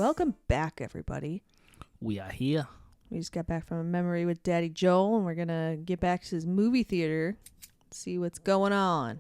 Welcome back, everybody. We are here. We just got back from a memory with Daddy Joel, and we're going to get back to his movie theater, see what's going on.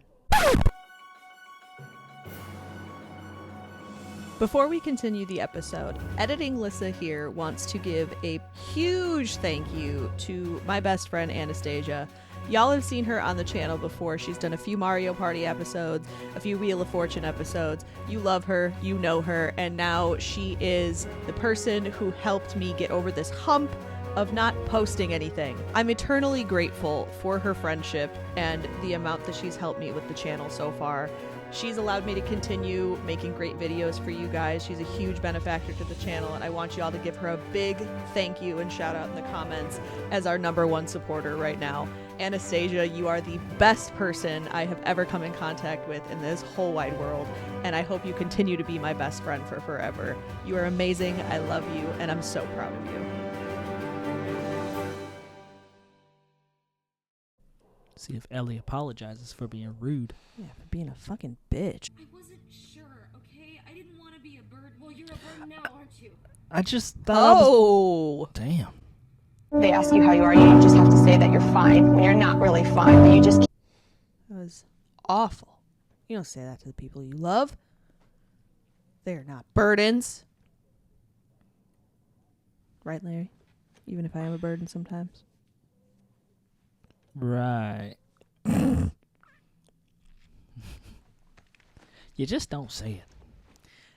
Before we continue the episode, Editing Lissa here wants to give a huge thank you to my best friend, Anastasia. Y'all have seen her on the channel before. She's done a few Mario Party episodes, a few Wheel of Fortune episodes. You love her, you know her, and now she is the person who helped me get over this hump of not posting anything. I'm eternally grateful for her friendship and the amount that she's helped me with the channel so far. She's allowed me to continue making great videos for you guys. She's a huge benefactor to the channel, and I want you all to give her a big thank you and shout out in the comments as our #1 supporter right now. Anastasia, you are the best person I have ever come in contact with in this whole wide world, and I hope you continue to be my best friend for forever. You are amazing, I love you, and I'm so proud of you. See if Ellie apologizes for being rude. Yeah, for being a fucking bitch. I wasn't sure, okay? I didn't want to be a bird. Well, you're a bird now, aren't you? I just thought Damn. They ask you how you are, you just have to say that you're fine when you're not really fine, but you just... That was awful. You don't say that to the people you love. They're not burdens. Right, Larry? Even if I am a burden sometimes. Right. You just don't say it.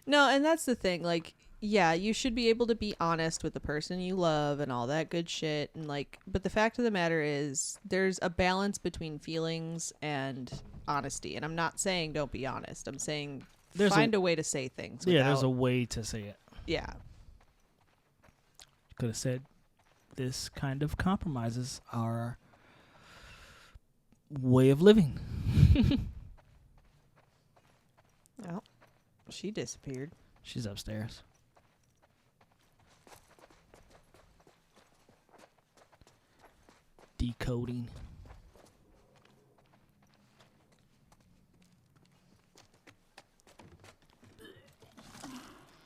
No, and that's the thing. Like, yeah, you should be able to be honest with the person you love and all that good shit. And like, but the fact of the matter is, there's a balance between feelings and honesty. And I'm not saying don't be honest. I'm saying find a way to say things. Yeah, there's a way to say it. Yeah. Could have said this kind of compromises our way of living. Oh, she disappeared. She's upstairs. Decoding.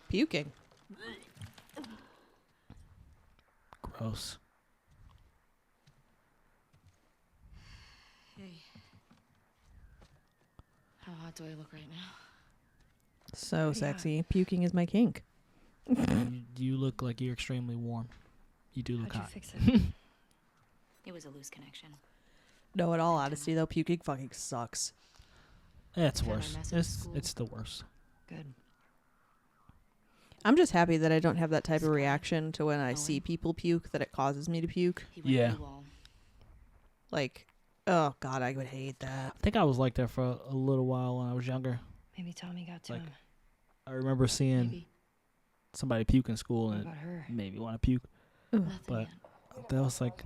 Puking. Gross. Hey. How hot do I look right now? So sexy. Puking is my kink. You look like you're extremely warm. You do look How'd hot. you fix it? It was a loose connection. No, in all honesty, though, puking fucking sucks. It's Found my worse. message at school. It's the worst. Good. I'm just happy that I don't have that type of reaction to when I see people puke, that it causes me to puke. He went Yeah. AWOL. Like, oh god, I would hate that. I think I was like that for a little while when I was younger. Maybe Tommy got to Like, him. I remember seeing Maybe. somebody puke in school What and about her? it made me want to puke. Nothing But yet. that was like,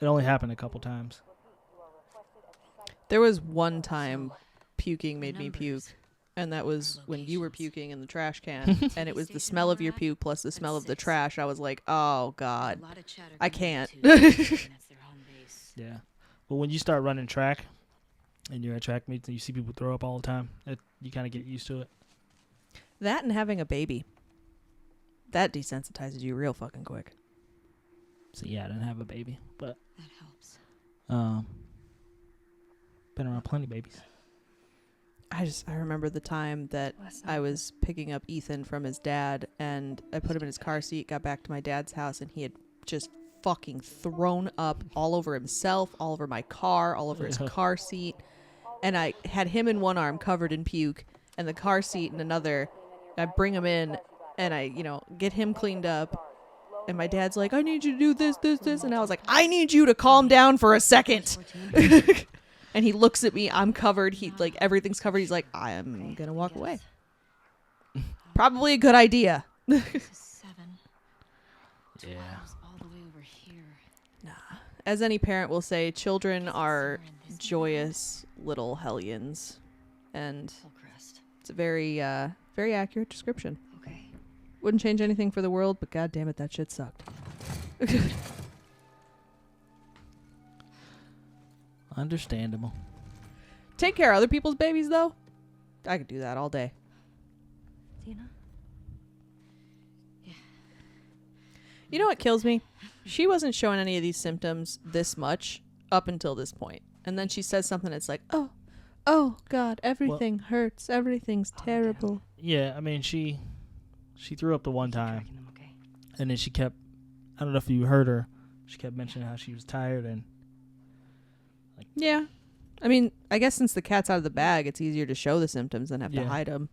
it only happened a couple times. There was one time puking made me Numbers. puke, and that was when you were puking in the trash can, and it was the smell of your puke plus the smell of the trash. I was like, oh god, A lot of chatter I coming can't. in too, and that's their home base. Yeah. But when you start running track and you're at track meets and you see people throw up all the time, you kind of get used to it. That and having a baby. That desensitizes you real fucking quick. So yeah, I didn't have a baby, but That helps. been around plenty of babies. I remember the time that I was picking up Ethan from his dad, and I put him in his car seat, got back to my dad's house, and he had just fucking thrown up all over himself, all over my car, all over his car seat. And I had him in one arm covered in puke and the car seat in another. I bring him in and I, get him cleaned up. And my dad's like, I need you to do this, this, this. And I was like, I need you to calm down for a second. And he looks at me. I'm covered. He everything's covered. He's like, I am going to walk away. Probably a good idea. This is 7. Yeah. 12's all the way over here. As any parent will say, children are joyous little hellions. And Hillcrest. it's a very, very accurate description. Okay. Wouldn't change anything for the world, but god damn it, that shit sucked. Understandable. Take care of other people's babies, though. I could do that all day. DINA? You know what kills me? She wasn't showing any of these symptoms this much up until this point. And then she says something that's like, oh God, everything hurts. Everything's terrible. Yeah, I mean, she threw up the one time. And then she kept, I don't know if you heard her, she kept mentioning how she was tired and like. Yeah. I mean, I guess since the cat's out of the bag, it's easier to show the symptoms than have to hide them.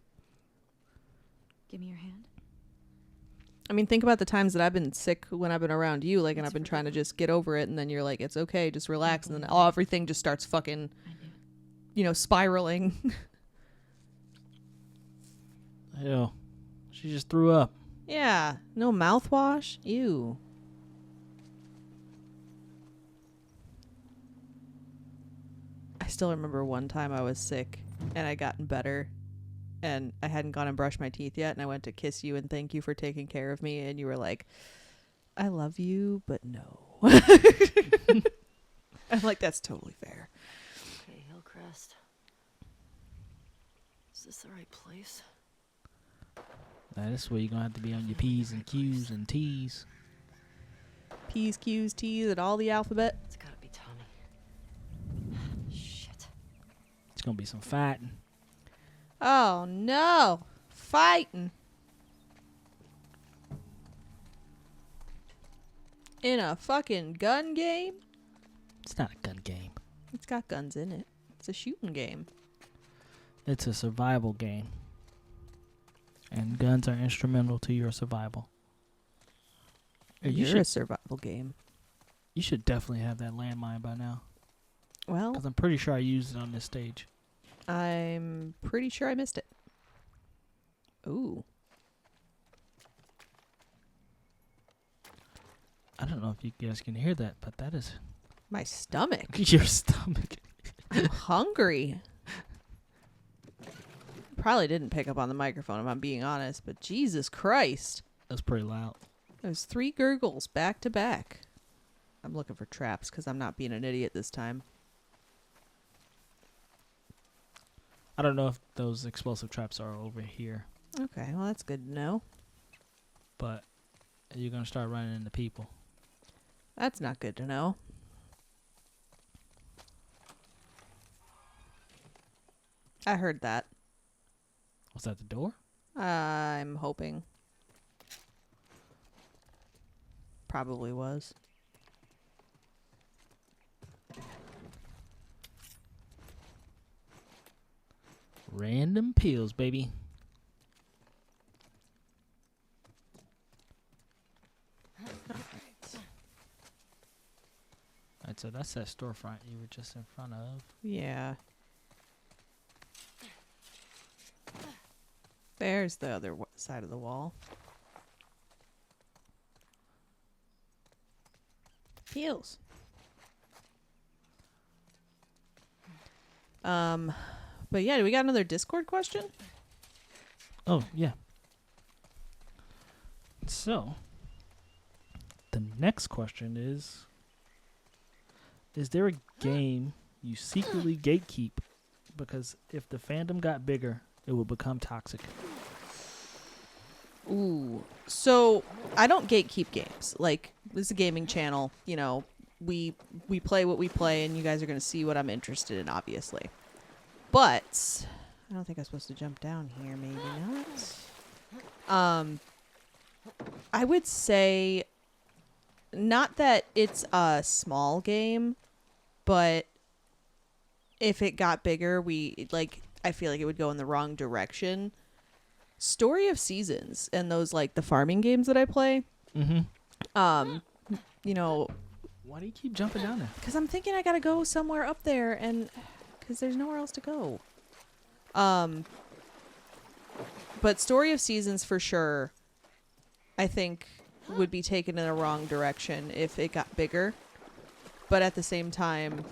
Give me your hand. I mean, think about the times that I've been sick when I've been around you, like, and I've been trying to just get over it, and then you're like, it's okay, just relax, and then everything just starts fucking, spiraling. Ew. She just threw up. Yeah. No mouthwash? Ew. I still remember one time I was sick, and I'd gotten better, and I hadn't gone and brushed my teeth yet, and I went to kiss you and thank you for taking care of me, and you were like, I love you, but no. I'm like, that's totally fair. Okay, Hillcrest. Is this the right place? This is where you're going to have to be on your P's and Q's and T's. P's, Q's, T's, and all the alphabet. It's gotta be Tommy. Shit. It's going to be some fighting. Oh, no. Fighting. In a fucking gun game? It's not a gun game. It's got guns in it. It's a shooting game. It's a survival game. And guns are instrumental to your survival. You're a survival game. You should definitely have that landmine by now. Well, Because I'm pretty sure I used it on this stage. I'm pretty sure I missed it. Ooh. I don't know if you guys can hear that, but that is My stomach. your stomach. I'm hungry. Probably didn't pick up on the microphone if I'm being honest, but Jesus Christ. That's pretty loud. There's 3 gurgles back to back. I'm looking for traps because I'm not being an idiot this time. I don't know if those explosive traps are over here, Okay, well, that's good to know. but you're going to start running into people. That's not good to know. I heard that. Was that the door? I'm hoping. Probably was. Random pills, baby. Alright, so that's that storefront you were just in front of. Yeah. There's the other side of the wall. Heels. But yeah, do we got another Discord question? Oh, yeah. So, the next question is there a game you secretly gatekeep because if the fandom got bigger, it would become toxic? Ooh. So, I don't gatekeep games. Like, this is a gaming channel, we play what we play and you guys are going to see what I'm interested in, obviously. But I don't think I'm supposed to jump down here. Maybe not. I would say not that it's a small game, but if it got bigger, I feel like it would go in the wrong direction. Story of Seasons and those the farming games that I play. Mm-hmm. Why do you keep jumping down there? Because I'm thinking I gotta go somewhere up there, and because there's nowhere else to go. But Story of Seasons for sure, I think, would be taken in the wrong direction if it got bigger. But at the same time,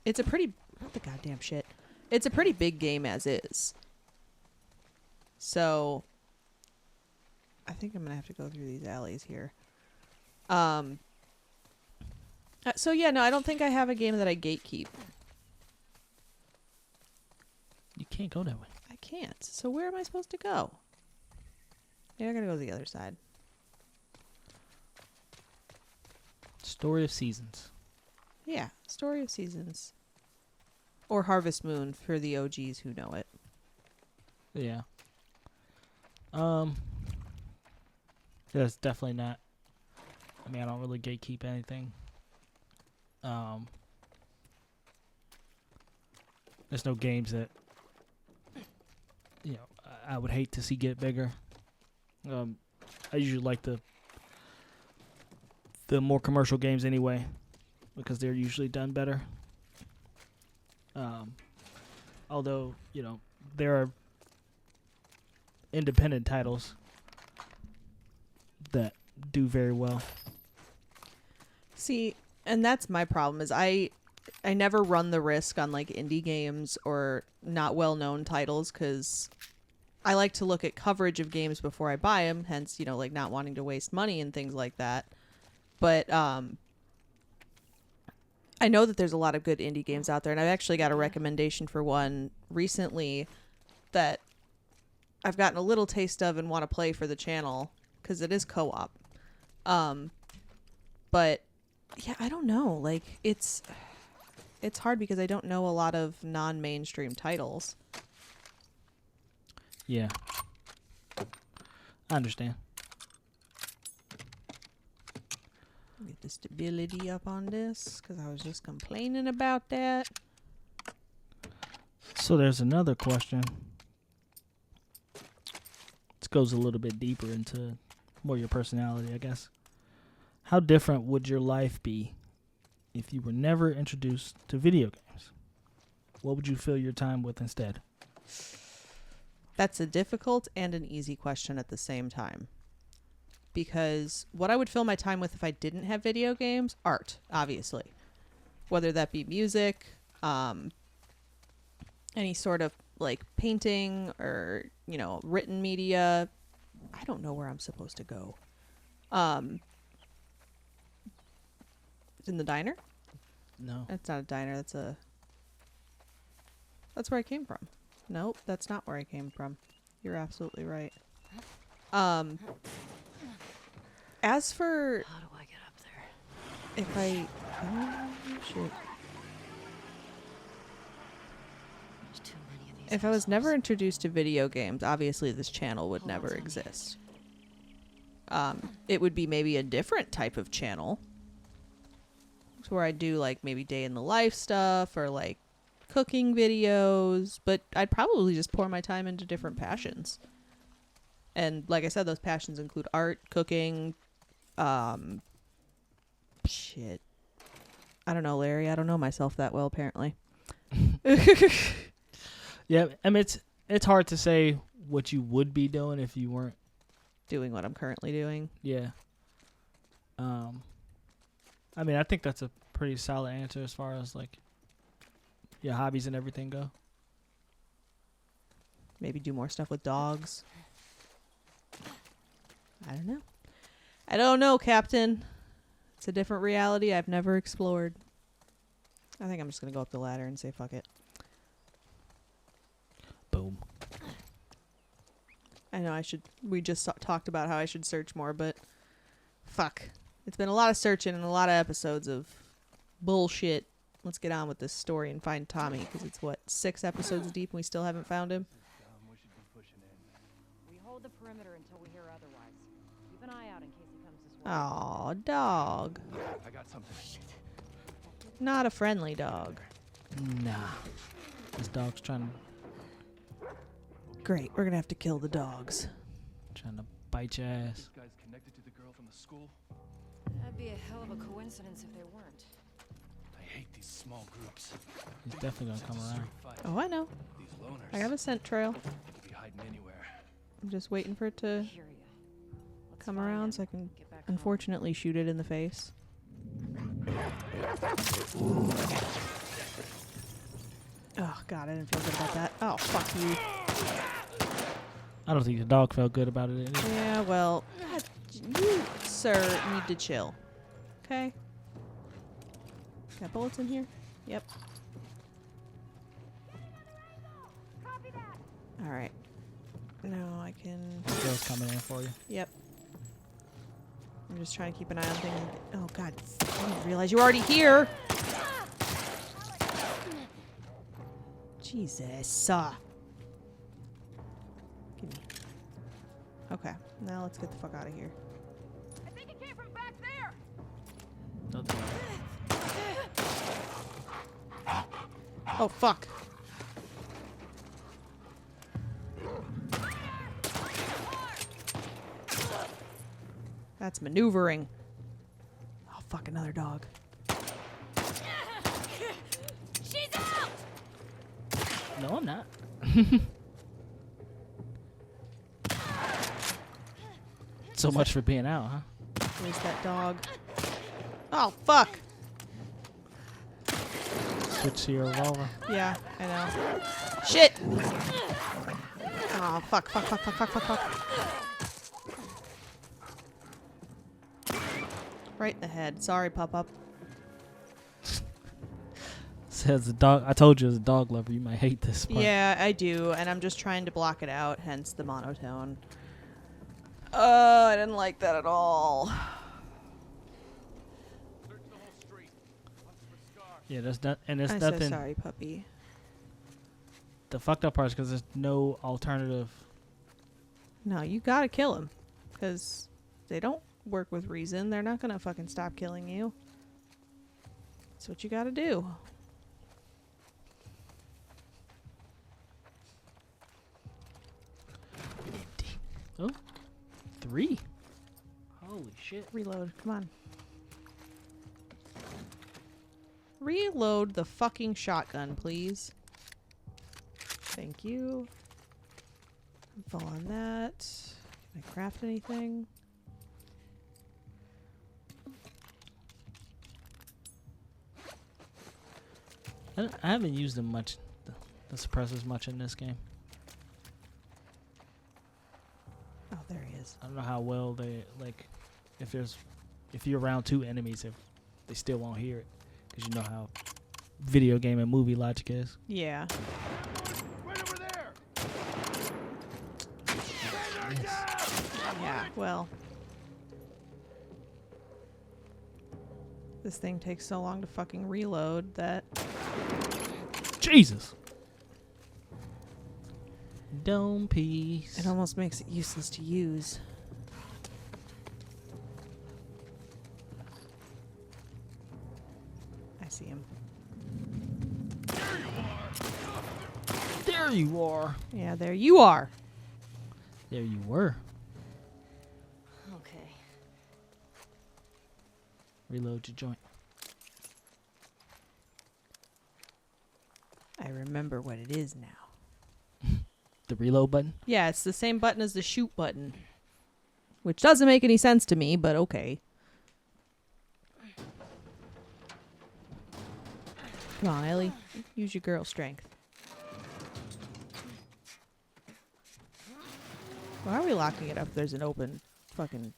it's a pretty what the goddamn shit. It's a pretty big game as is. So I think I'm gonna have to go through these alleys here. So yeah, no, I don't think I have a game that I gatekeep. You can't go that way. I can't. So where am I supposed to go? Yeah, I gotta go to the other side. Story of Seasons. Yeah, Story of Seasons. Or Harvest Moon for the OGs who know it. Yeah. That's definitely not. I mean, I don't really gatekeep anything. There's no games that I would hate to see get bigger. I usually like the more commercial games anyway, because they're usually done better. Although there are independent titles that do very well. See, and that's my problem is I never run the risk on like indie games or not well-known titles because I like to look at coverage of games before I buy them, hence, like not wanting to waste money and things like that. But I know that there's a lot of good indie games out there, and I've actually got a recommendation for one recently that I've gotten a little taste of and want to play for the channel because it is co-op. But yeah, I don't know. Like it's hard because I don't know a lot of non-mainstream titles. Yeah. I understand. Get the stability up on this because I was just complaining about that. So there's another question. This goes a little bit deeper into more your personality, I guess. How different would your life be if you were never introduced to video games? What would you fill your time with instead? That's a difficult and an easy question at the same time. Because what I would fill my time with if I didn't have video games, art, obviously. Whether that be music, any sort of like painting or, written media. I don't know where I'm supposed to go. It's in the diner? No. That's not a diner, that's where I came from. Nope, that's not where I came from. You're absolutely right. As for How do I get up there? if I shoot. There's too many of these. If I was never introduced to video games, obviously this channel would never exist. It would be maybe a different type of channel. Where I do like maybe day in the life stuff or like cooking videos, but I'd probably just pour my time into different passions. And like I said, those passions include art, cooking, shit. I don't know, Larry. I don't know myself that well, apparently. Yeah, I mean it's hard to say what you would be doing if you weren't Doing what I'm currently doing. Yeah. I mean, I think that's a pretty solid answer as far as like your hobbies and everything go. Maybe do more stuff with dogs. I don't know. I don't know, Captain. It's a different reality I've never explored. I think I'm just going to go up the ladder and say fuck it. Boom. I know we just talked about how I should search more, but fuck. It's been a lot of searching and a lot of episodes of bullshit. Let's get on with this story and find Tommy, because it's 6 episodes deep and we still haven't found him. We hold the perimeter until we hear otherwise. Keep an eye out in case he comes this way. Aw, dog. I got something. Not a friendly dog. Nah. This dog's trying Great, we're gonna have to kill the dogs. to bite your ass. This guy's connected to the girl from the school. That'd be a hell of a coincidence if they weren't. I hate these small groups. He's definitely gonna come It's a around. street fight. Oh, I know. These loners. I have a scent trail. Could be hiding anywhere. I'm just waiting for it to Hear ya. Let's come find around him. so I can Get back home. unfortunately shoot it in the face. Oh god, I didn't feel good about that. Oh, fuck you. I don't think the dog felt good about it either. Yeah, well, you, sir, need to chill. Okay? Got bullets in here? Yep. Alright. Now I can... The girl's coming in for you. Yep. I'm just trying to keep an eye on things. Oh god, I didn't realize you were already here. Jesus. Give me. Okay, now let's get the fuck out of here. I think it came from back there. Don't do that. Oh fuck. That's maneuvering. Oh fuck, another dog. She's out! No, I'm not. So much for being out, huh? Where's that dog? Oh fuck. Switch to your revolver. Yeah, I know. Shit! Oh fuck, fuck, fuck, fuck, fuck, fuck, fuck. Right in the head. Sorry, Pop-Up. Says the dog. I told you as a dog lover, you might hate this part. Yeah, I do, and I'm just trying to block it out, hence the monotone. I didn't like that at all. Search the whole street. Look for scars. Yeah, that's not, and it's I'm so nothing. sorry, puppy. The fucked up part is because there's no alternative. No, you gotta kill him, because they don't work with reason. They're not gonna fucking stop killing you. That's what you gotta do. Empty. Oh, 3. Holy shit. Reload, come on. Reload the fucking shotgun, please. Thank you. I'm full on that. Can I craft anything? I haven't used them much, the suppressors much in this game. Oh, there he is. I don't know how well they like. If you're around 2 enemies, if they still won't hear it, because you know how video game and movie logic is. Yeah. Right over there! Yeah, well. This thing takes so long to fucking reload that... Jesus. Dome piece. It almost makes it useless to use. I see him. There you are. Yeah, there you are. There you were. Okay. Reload your joint. I remember what it is now. The reload button. Yeah, it's the same button as the shoot button. Which doesn't make any sense to me, but okay. Come on, Ellie. Use your girl strength. Why are we locking it up? There's an open fucking...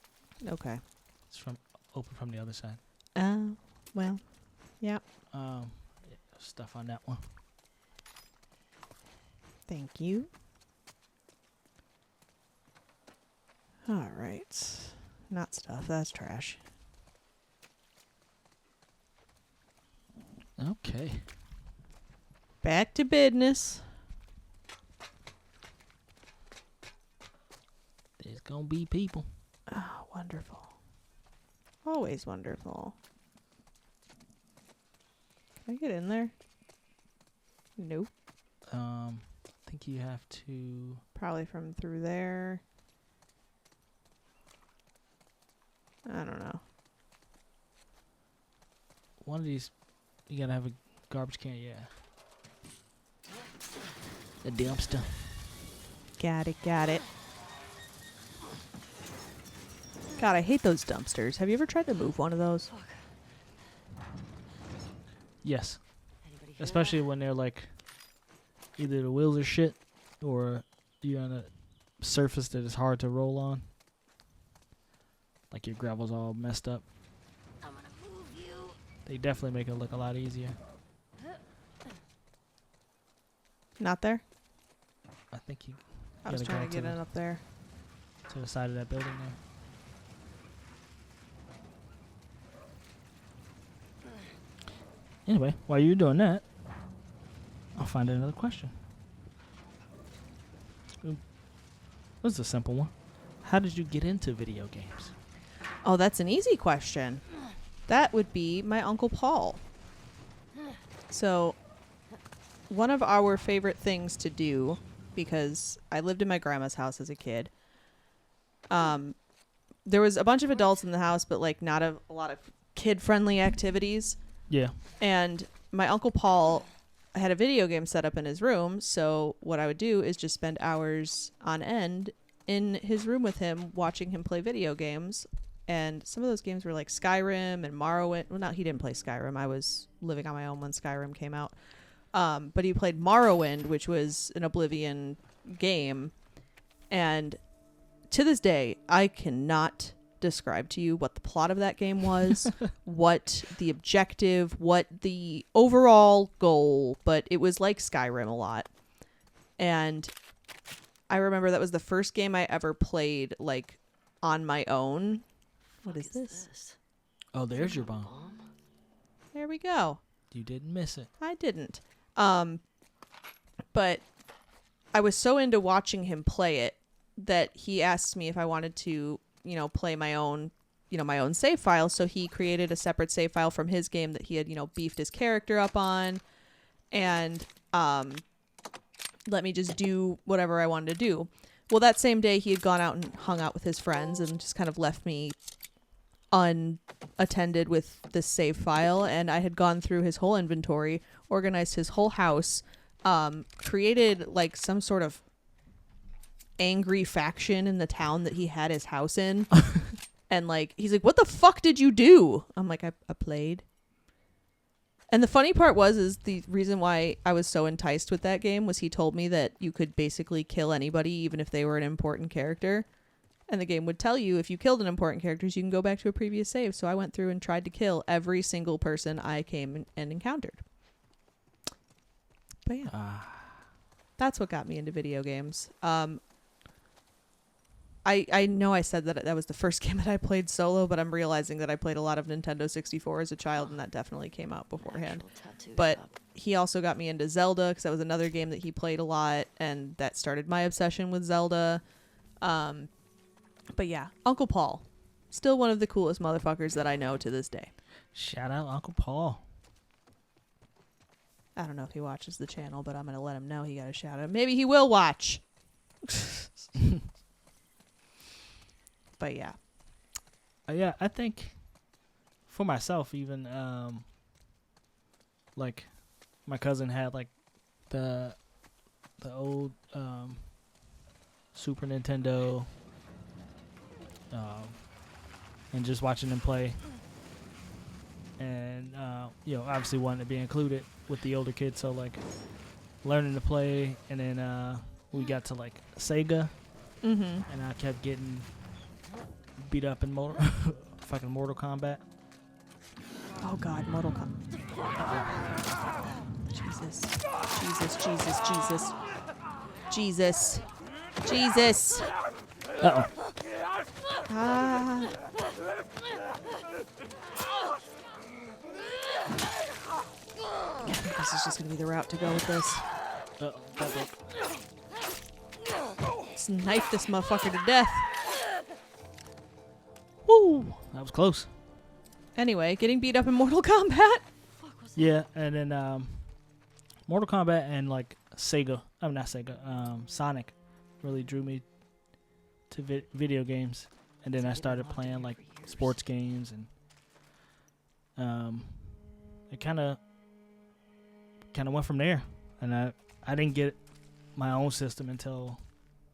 Okay. It's from open from the other side. Oh, well. Yeah. Yeah, stuff on that one. Thank you. Alright. Not stuff. That's trash. Okay. Back to business. There's gonna be people. Oh, wonderful. Always wonderful. Can I get in there? Nope. I think you have to. Probably from through there. I don't know. One of these, you gotta have a garbage can. Yeah. A dumpster. Got it, got it. God, I hate those dumpsters. Have you ever tried to move one of those? Yes. Anybody feel Especially when they're like, either the wheels are shit, or you're on a surface that is hard to roll on. Like your gravel's all messed up. that? I'm gonna move you. They definitely make it look a lot easier. Not there? I think you I was gotta trying go to get in up there. to the side of that building there. Anyway, while you're doing that, I'll find another question. This is a simple one. How did you get into video games? Oh, that's an easy question. That would be my Uncle Paul. So, one of our favorite things to do, because I lived in my grandma's house as a kid, there was a bunch of adults in the house, but like not a lot of kid-friendly activities. Yeah. And my Uncle Paul had a video game set up in his room, so what I would do is just spend hours on end in his room with him, watching him play video games. And some of those games were like Skyrim and Morrowind. Well, no, he didn't play Skyrim. I was living on my own when Skyrim came out. But he played Morrowind, which was an Oblivion game. And to this day, I cannot describe to you what the plot of that game was, what the objective, what the overall goal, but it was like Skyrim a lot. And I remember that was the first game I ever played, like, on my own. What is this? Oh, there's your bomb. There we go. You didn't miss it. I didn't. But I was so into watching him play it that he asked me if I wanted to, you know, play my own, you know, my own save file. So he created a separate save file from his game that he had, you know, beefed his character up on, and let me just do whatever I wanted to do. Well, that same day he had gone out and hung out with his friends and just kind of left me unattended with this save file, and I had gone through his whole inventory, organized his whole house, created like some sort of angry faction in the town that he had his house in. And like he's like, what the fuck did you do? I'm like, I played. And the funny part is the reason why I was so enticed with that game was he told me that you could basically kill anybody even if they were an important character. And the game would tell you if you killed an important character, you can go back to a previous save. So I went through and tried to kill every single person I came and encountered. But yeah, that's what got me into video games. I know I said that was the first game that I played solo, but I'm realizing that I played a lot of Nintendo 64 as a child, and that definitely came out beforehand. But he also got me into Zelda, because that was another game that he played a lot, and that started my obsession with Zelda. But yeah, Uncle Paul, still one of the coolest motherfuckers that I know to this day. Shout out Uncle Paul. I don't know if he watches the channel, but I'm going to let him know he got a shout out. Maybe he will watch. But yeah. Yeah, I think for myself even, like my cousin had like the old Super Nintendo, and just watching them play, and you know, obviously wanting to be included with the older kids, so like learning to play, and then we got to like Sega, and I kept getting beat up in fucking Mortal Kombat. Oh god, Mortal Kombat. Jesus. Uh-oh. Ah. I think this is just gonna be the route to go with this. Uh-oh. That broke. Let's knife this motherfucker to death. Woo! That was close. Anyway, getting beat up in Mortal Kombat. Yeah, and then Mortal Kombat and like Sega. I'm not Sega. Sonic really drew me to video games, and then I started playing like sports games, and it kind of went from there. And I didn't get my own system until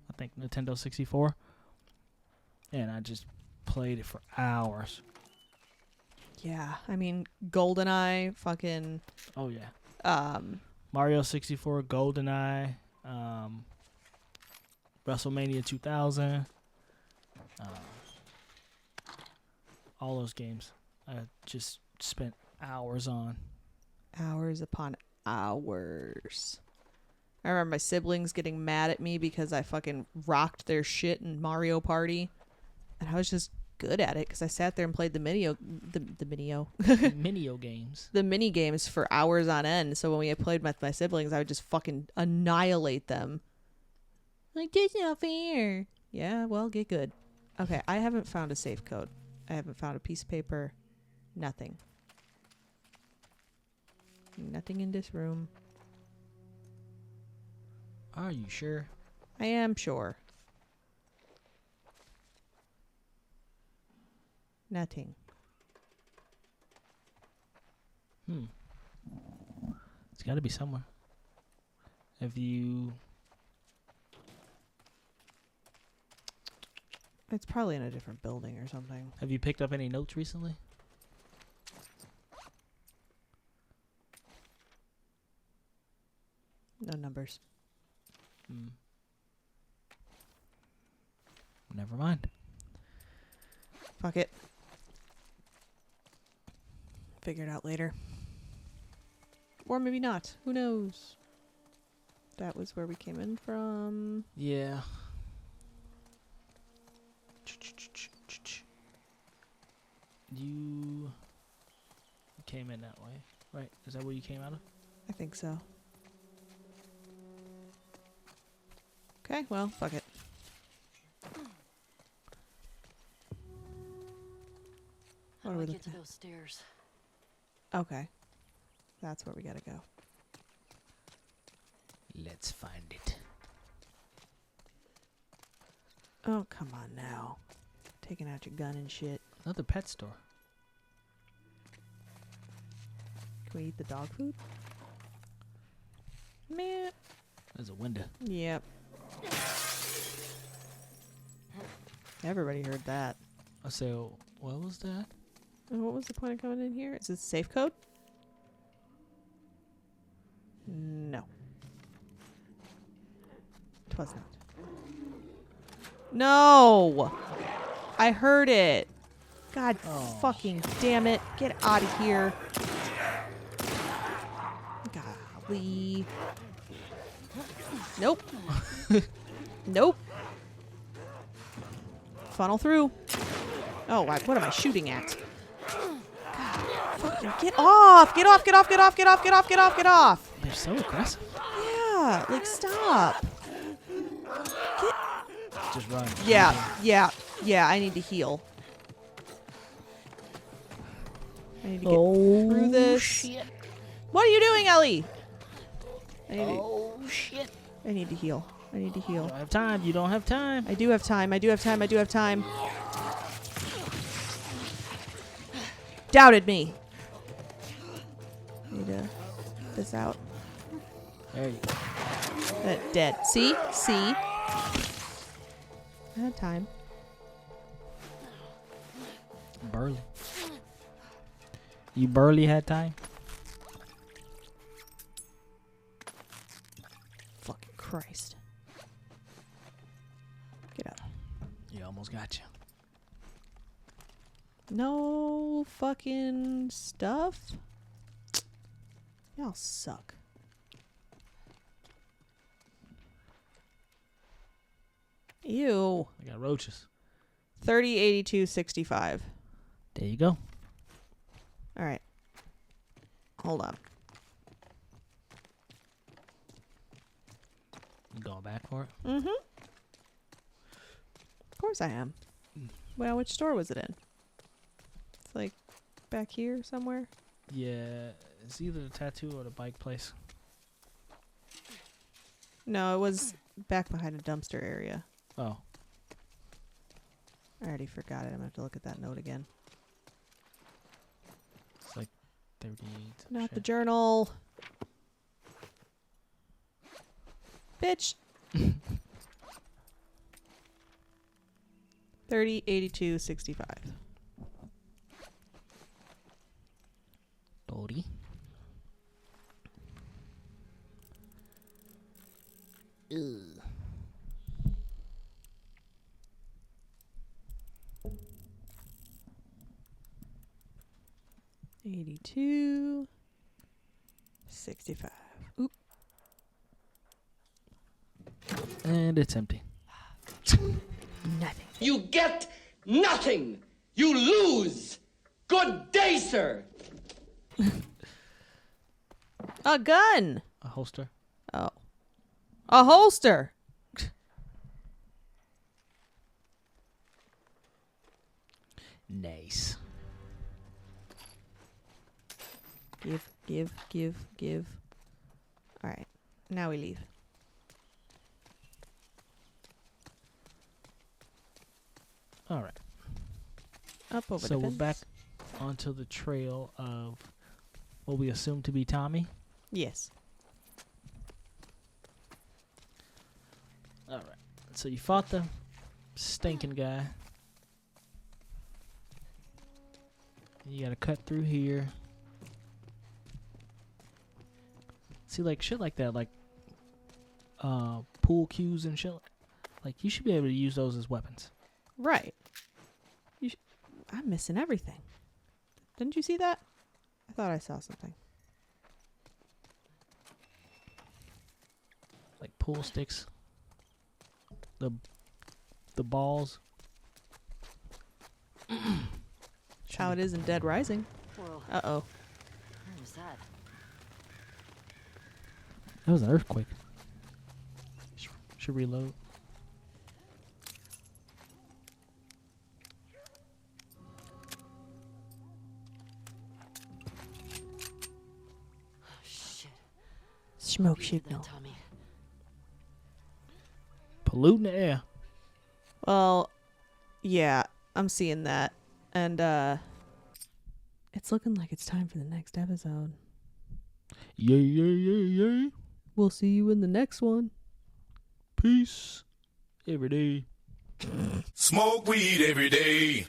I think Nintendo 64, and I just played it for hours. Yeah, I mean, GoldenEye, fucking... Oh, yeah. Mario 64, GoldenEye, WrestleMania 2000, all those games I just spent hours on. Hours upon hours. I remember my siblings getting mad at me because I fucking rocked their shit in Mario Party. And I was just good at it because I sat there and played the minio Minio games. the mini games for hours on end. So when we played with my siblings, I would just fucking annihilate them. Like, this is not fair. Yeah, well, get good. Okay, I haven't found a safe code. I haven't found a piece of paper. Nothing. Nothing in this room. Are you sure? I am sure. Nothing. It's got to be somewhere. Have you... It's probably in a different building or something. Have you picked up any notes recently? No numbers. Never mind. Fuck it. Figure it out later. Or maybe not. Who knows? That was where we came in from. Yeah. You came in that way, right? Is that where you came out of? I think so. Okay, well, fuck it. How What do are I we get to looking those stairs? Okay. That's where we gotta go. Let's find it. Oh, come on now. Taking out your gun and shit. Another pet store. Can we eat the dog food? Man. There's a window. Yep. Everybody heard that. I say, what was that? And what was the point of coming in here? Is this a safe code? No. Twas not. No! I heard it. God fucking damn it. Get out of here. Golly. Nope. Nope. Funnel through. Oh, what am I shooting at? God, fucking get off! Get off, get off, get off, get off, get off, get off, get off! They're so aggressive. Yeah, like stop. Just run. Yeah, I need to heal. I need to get through this. Shit. What are you doing, Ellie? Shit. I need to heal. I need to You heal. don't have time. You don't have time. I do have time. I do have time. I do have time. Doubted me. Need to get this out. There you go. Dead. See? See? I had time. Burley. You barely had time? Fucking Christ. Get up. You almost got you. No fucking stuff. Y'all suck. Ew. I got roaches. 30, 82, 65. There you go. All right. Hold on. You going back for it? Mm-hmm. Of course I am. Well, which store was it in? It's like back here somewhere. Yeah, it's either the tattoo or the bike place. No, it was back behind a dumpster area. Oh. I already forgot it. I'm going to have to look at that note again. It's like 38. Not the journal. Bitch. 30, 82, 65. 30. Ugh. $82, 65. Oop. And it's empty. Nothing. You get nothing. You lose! Good day, sir! A gun. A holster. Oh. A holster. Nice. Give. All right. Now we leave. All right. Up over So the we're fence. back onto the trail of what we assume to be Tommy. Yes. All right. So you fought the stinking guy. You gotta cut through here. See, like shit like that, like pool cues and shit. Like you should be able to use those as weapons. Right. I'm missing everything. Didn't you see that? I thought I saw something. Like pool sticks. The balls. How it is in Dead Rising. Whoa, Uh-oh. where was that? That was an earthquake. Should reload. Shit. Smoke You did that, signal. Tommy. Polluting the air. Well, yeah, I'm seeing that. And, it's looking like it's time for the next episode. Yay. We'll see you in the next one. Peace. Every day. Smoke weed every day.